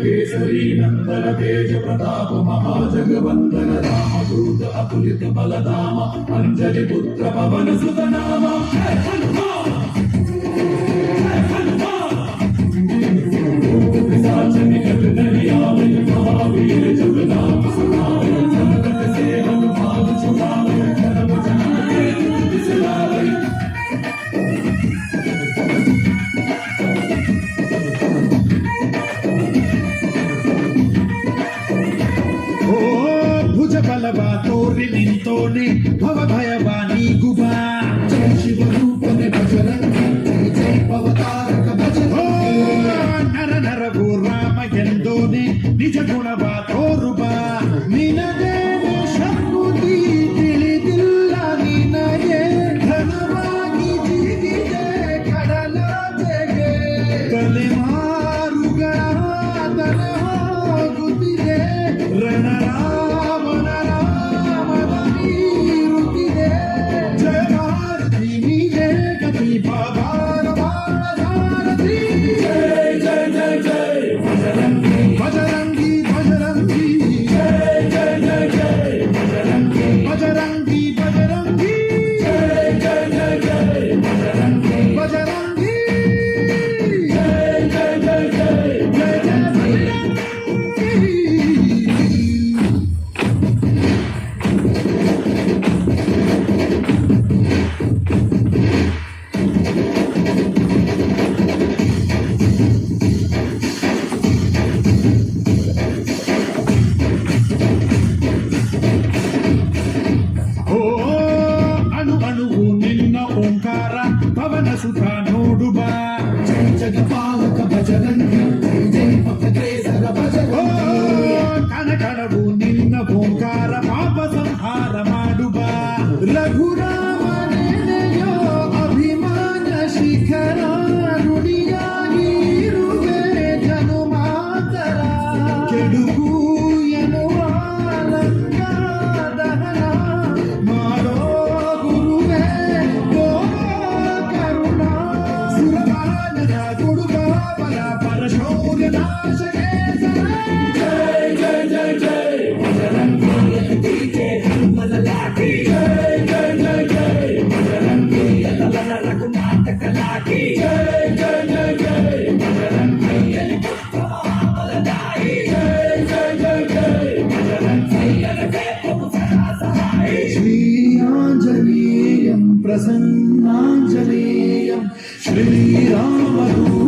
केसरी नंदन तेज प्रताप महाजगवंदन रामदूत अतुलित बलधाम अंजलि पुत्र पवन सुत नाम जय हनुमान जय हनुमान पिशाच निकट नहीं आवे महावीर जब नाम सुनावे संकट से हनुमान छुड़ावे धर्म जन्म के दुख बिसरावे ಬಲವಾ ತೋರಿ ನಿಂತೋನೆ ಭವ ಭಯವಾನಿ ಗುಬಾ ಜಯ ಶಿವರೂಪನೆ ಭಜರಂಗಿ ಜಯ ಅವತಾರಕ ಭಜರಂಗಿ ನರ ನರವು ರಾಮ ಎಂದೋನೆ ನಿಜ ಗುಣವ ತೋರುಬಾ ನಿನಗೇನೆ ಶಕ್ತಿ ತಿಳಿದಿಲ್ಲ ನಿನಗೆ ಘನವಾಗಿ ಜೀವಿದೆ ಕಡಲಾಚೆಗೆ ತಲೆಮಾರುಗಳ ತನ ಹೋಗುತ್ತಿದೆ ರಣರಾಮನ ಪವನ ಸುತ ನೋಡುವ ಜಯ ಜಗಪಾಲಕ ಭಜರಂಗಿ ಜಯ ಭಕ್ತೇಸರ ಭಜರಂಗಿ ಕಣಕಣವು ನಿನ್ನ ಓಂಕಾರ ಪಾಪ ಸಂಹಾರ ಮಾಡುವ ರಘುರಾಮನೆನೆಯೋ ಅಭಿಮಾನ ಶಿಖರ ನುಡಿಯಾಗಿ ಇರುವೆ ಜನುಮಾತರ ಕೆಡುಕು ಎನ್ನುವ ಲಂಕಾದಹನ ಮಾಡೋ ಗುರುವೇ श्रीआंजनेयं प्रसन्नांजनेयं श्रीरामदूतं